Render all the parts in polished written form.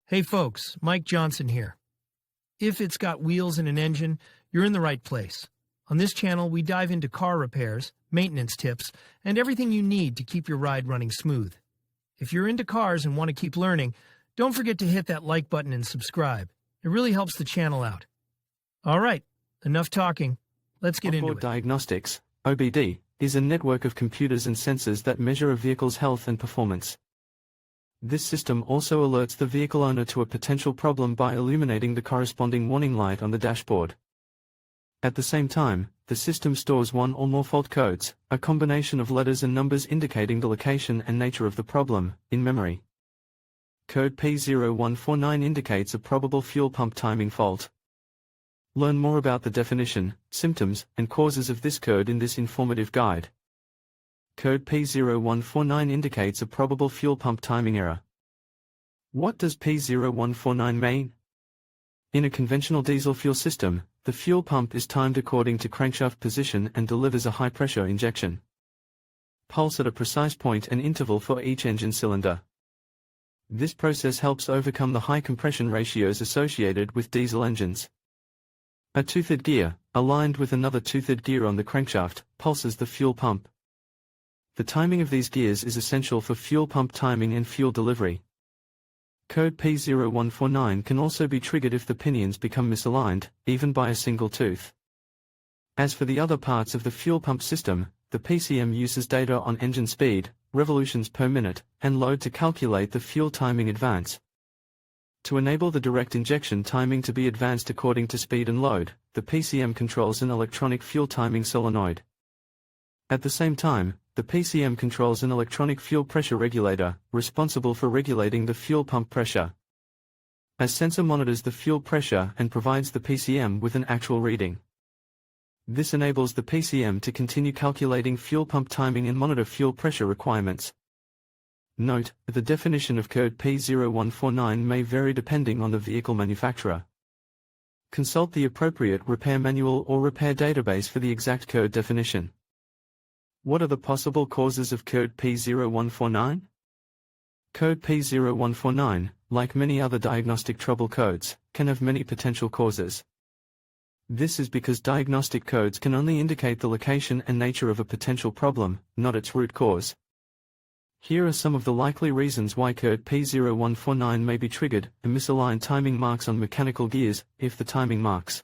Hey folks, Mike Johnson here. If it's got wheels and an engine, you're in the right place. On this channel, we dive into car repairs, maintenance tips, and everything you need to keep your ride running smooth. If you're into cars and want to keep learning, don't forget to hit that like button and subscribe. It really helps the channel out. All right, enough talking. Let's get into it. Diagnostics, OBD, is a network of computers and sensors that measure a vehicle's health and performance. This system also alerts the vehicle owner to a potential problem by illuminating the corresponding warning light on the dashboard. At the same time, the system stores one or more fault codes, a combination of letters and numbers indicating the location and nature of the problem, in memory. Code P0149 indicates a probable fuel pump timing fault. Learn more about the definition, symptoms, and causes of this code in this informative guide. Code P0149 indicates a probable fuel pump timing error. What does P0149 mean? In a conventional diesel fuel system, the fuel pump is timed according to crankshaft position and delivers a high-pressure injection pulse at a precise point and interval for each engine cylinder. This process helps overcome the high compression ratios associated with diesel engines. A toothed gear, aligned with another toothed gear on the crankshaft, pulses the fuel pump. The timing of these gears is essential for fuel pump timing and fuel delivery. Code P0149 can also be triggered if the pinions become misaligned, even by a single tooth. As for the other parts of the fuel pump system, the PCM uses data on engine speed, revolutions per minute, and load to calculate the fuel timing advance. To enable the direct injection timing to be advanced according to speed and load, the PCM controls an electronic fuel timing solenoid. At the same time, the PCM controls an electronic fuel pressure regulator, responsible for regulating the fuel pump pressure. A sensor monitors the fuel pressure and provides the PCM with an actual reading. This enables the PCM to continue calculating fuel pump timing and monitor fuel pressure requirements. Note, the definition of code P0149 may vary depending on the vehicle manufacturer. Consult the appropriate repair manual or repair database for the exact code definition. What are the possible causes of code P0149? Code P0149, like many other diagnostic trouble codes, can have many potential causes. This is because diagnostic codes can only indicate the location and nature of a potential problem, not its root cause. Here are some of the likely reasons why code P0149 may be triggered: misaligned timing marks on mechanical gears. If the timing marks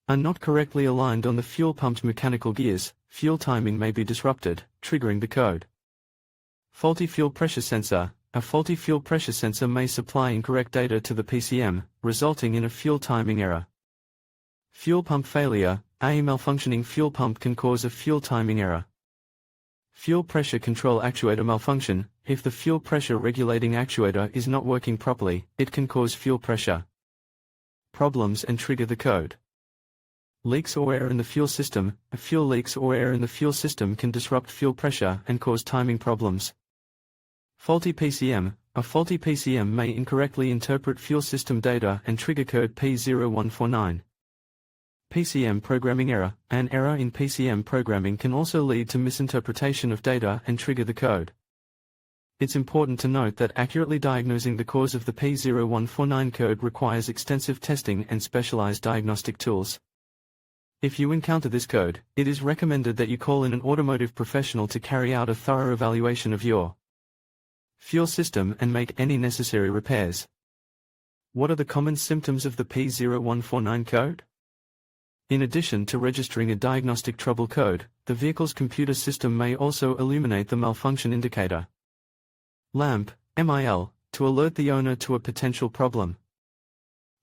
are not correctly aligned on the fuel pump's mechanical gears, fuel timing may be disrupted, triggering the code. Faulty fuel pressure sensor. A faulty fuel pressure sensor may supply incorrect data to the PCM, resulting in a fuel timing error. Fuel pump failure. A malfunctioning fuel pump can cause a fuel timing error. Fuel pressure control actuator malfunction. If the fuel pressure regulating actuator is not working properly, it can cause fuel pressure problems and trigger the code. Leaks or air in the fuel system. Fuel leaks or air in the fuel system can disrupt fuel pressure and cause timing problems. Faulty PCM. A faulty PCM may incorrectly interpret fuel system data and trigger code P0149. PCM programming error. An error in PCM programming can also lead to misinterpretation of data and trigger the code. It's important to note that accurately diagnosing the cause of the P0149 code requires extensive testing and specialized diagnostic tools. If you encounter this code, it is recommended that you call in an automotive professional to carry out a thorough evaluation of your fuel system and make any necessary repairs. What are the common symptoms of the P0149 code? In addition to registering a diagnostic trouble code, the vehicle's computer system may also illuminate the malfunction indicator lamp, MIL, to alert the owner to a potential problem.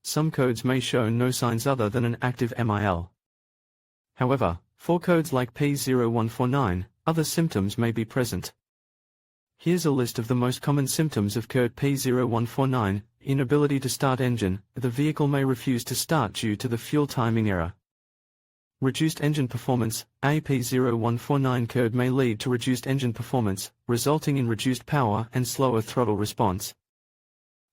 Some codes may show no signs other than an active MIL. However, for codes like P0149, other symptoms may be present. Here's a list of the most common symptoms of code P0149. Inability to start engine. The vehicle may refuse to start due to the fuel timing error. Reduced engine performance. A P0149 code may lead to reduced engine performance, resulting in reduced power and slower throttle response.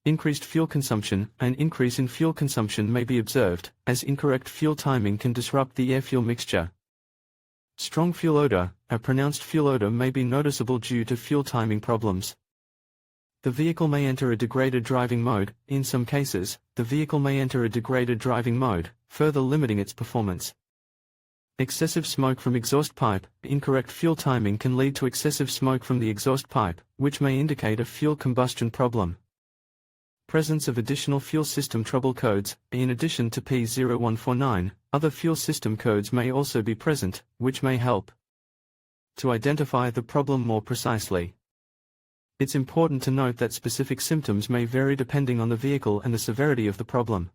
Increased fuel consumption. An increase in fuel consumption may be observed, as incorrect fuel timing can disrupt the air-fuel mixture. Strong fuel odor. A pronounced fuel odor may be noticeable due to fuel timing problems. The vehicle may enter a degraded driving mode. In some cases, the vehicle may enter a degraded driving mode, further limiting its performance. Excessive smoke from exhaust pipe. Incorrect fuel timing can lead to excessive smoke from the exhaust pipe, which may indicate a fuel combustion problem. Presence of additional fuel system trouble codes. In addition to P0149, other fuel system codes may also be present, which may help to identify the problem more precisely. It's important to note that specific symptoms may vary depending on the vehicle and the severity of the problem.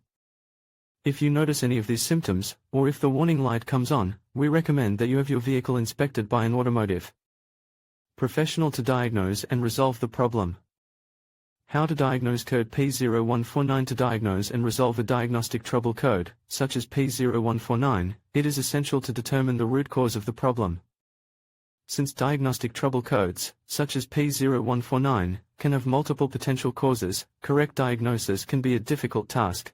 If you notice any of these symptoms, or if the warning light comes on, we recommend that you have your vehicle inspected by an automotive professional to diagnose and resolve the problem. How to diagnose code P0149. To diagnose and resolve a diagnostic trouble code, such as P0149, it is essential to determine the root cause of the problem. Since diagnostic trouble codes, such as P0149, can have multiple potential causes, correct diagnosis can be a difficult task.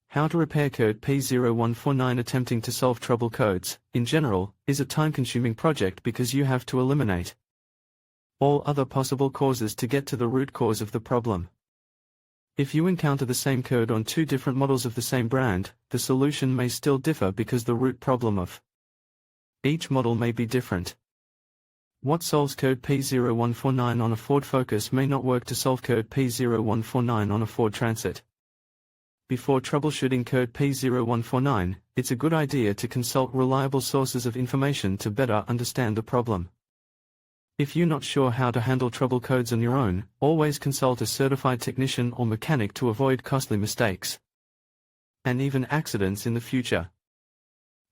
How to repair code P0149. Attempting to solve trouble codes, in general, is a time-consuming project because you have to eliminate all other possible causes to get to the root cause of the problem. If you encounter the same code on two different models of the same brand, the solution may still differ because the root problem of each model may be different. What solves code P0149 on a Ford Focus may not work to solve code P0149 on a Ford Transit. Before troubleshooting code P0149, it's a good idea to consult reliable sources of information to better understand the problem. If you're not sure how to handle trouble codes on your own, always consult a certified technician or mechanic to avoid costly mistakes and even accidents in the future.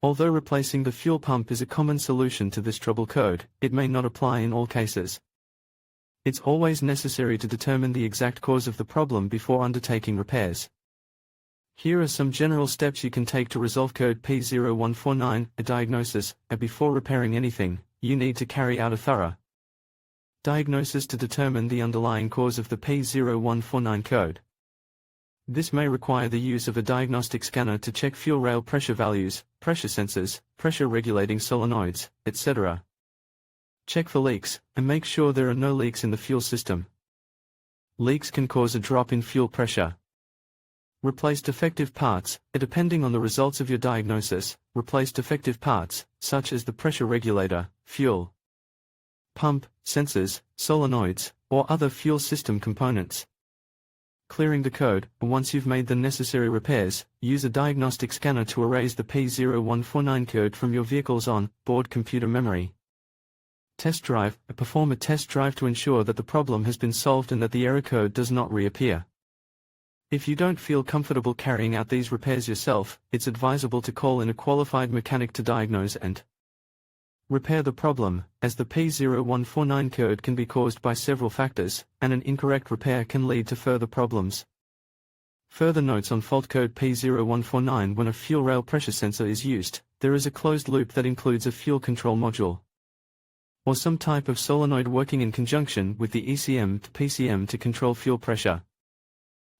Although replacing the fuel pump is a common solution to this trouble code, it may not apply in all cases. It's always necessary to determine the exact cause of the problem before undertaking repairs. Here are some general steps you can take to resolve code P0149. A diagnosis. Before repairing anything, you need to carry out a thorough diagnosis to determine the underlying cause of the P0149 code. This may require the use of a diagnostic scanner to check fuel rail pressure values, pressure sensors, pressure regulating solenoids, etc. Check for leaks, and make sure there are no leaks in the fuel system. Leaks can cause a drop in fuel pressure. Replace defective parts. Depending on the results of your diagnosis, replace defective parts, such as the pressure regulator, fuel pump, sensors, solenoids, or other fuel system components. Clearing the code. Once you've made the necessary repairs, use a diagnostic scanner to erase the P0149 code from your vehicle's on-board computer memory. Test drive. Perform a test drive to ensure that the problem has been solved and that the error code does not reappear. If you don't feel comfortable carrying out these repairs yourself, it's advisable to call in a qualified mechanic to diagnose and repair the problem, as the P0149 code can be caused by several factors, and an incorrect repair can lead to further problems. Further notes on fault code P0149. When a fuel rail pressure sensor is used, there is a closed loop that includes a fuel control module or some type of solenoid working in conjunction with the ECM to PCM to control fuel pressure.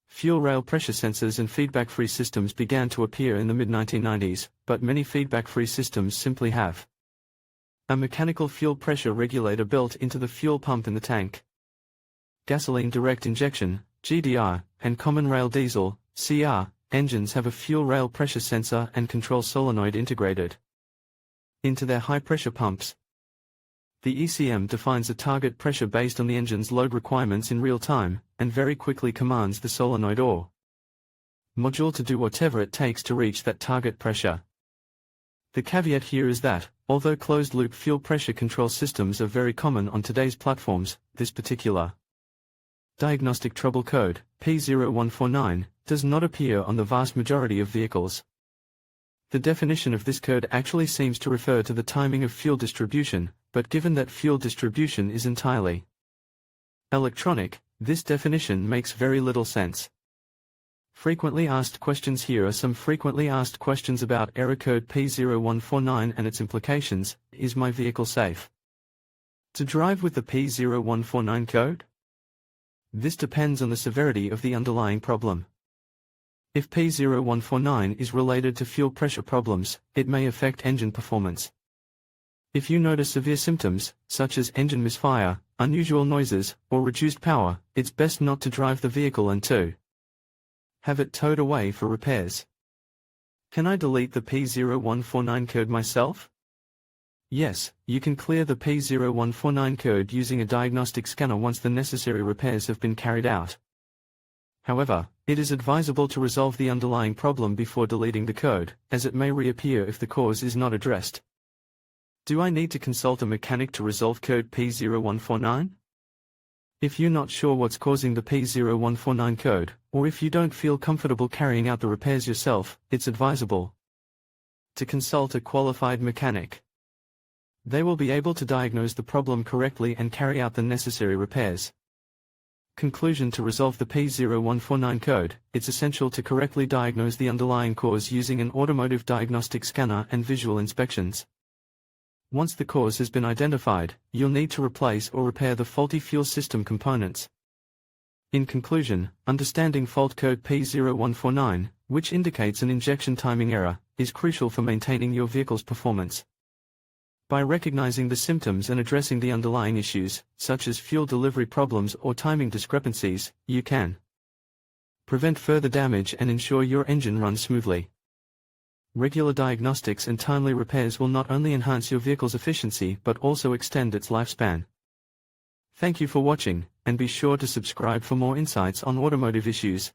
Fuel rail pressure sensors and feedback-free systems began to appear in the mid-1990s, but many feedback-free systems simply have a mechanical fuel pressure regulator built into the fuel pump in the tank. Gasoline direct injection, GDI, and common rail diesel, CR, engines have a fuel rail pressure sensor and control solenoid integrated into their high-pressure pumps. The ECM defines a target pressure based on the engine's load requirements in real time, and very quickly commands the solenoid or module to do whatever it takes to reach that target pressure. The caveat here is that, although closed-loop fuel pressure control systems are very common on today's platforms, this particular diagnostic trouble code, P0149, does not appear on the vast majority of vehicles. The definition of this code actually seems to refer to the timing of fuel distribution, but given that fuel distribution is entirely electronic, this definition makes very little sense. Frequently asked questions. Here are some frequently asked questions about error code P0149 and its implications. Is my vehicle safe to drive with the P0149 code? This depends on the severity of the underlying problem. If P0149 is related to fuel pressure problems, it may affect engine performance. If you notice severe symptoms, such as engine misfire, unusual noises, or reduced power, it's best not to drive the vehicle and to have it towed away for repairs. Can I delete the P0149 code myself? Yes, you can clear the P0149 code using a diagnostic scanner once the necessary repairs have been carried out. However, it is advisable to resolve the underlying problem before deleting the code, as it may reappear if the cause is not addressed. Do I need to consult a mechanic to resolve code P0149? If you're not sure what's causing the P0149 code, or if you don't feel comfortable carrying out the repairs yourself, it's advisable to consult a qualified mechanic. They will be able to diagnose the problem correctly and carry out the necessary repairs. Conclusion: to resolve the P0149 code, it's essential to correctly diagnose the underlying cause using an automotive diagnostic scanner and visual inspections. Once the cause has been identified, you'll need to replace or repair the faulty fuel system components. In conclusion, understanding fault code P0149, which indicates an injection timing error, is crucial for maintaining your vehicle's performance. By recognizing the symptoms and addressing the underlying issues, such as fuel delivery problems or timing discrepancies, you can prevent further damage and ensure your engine runs smoothly. Regular diagnostics and timely repairs will not only enhance your vehicle's efficiency but also extend its lifespan. Thank you for watching, and be sure to subscribe for more insights on automotive issues.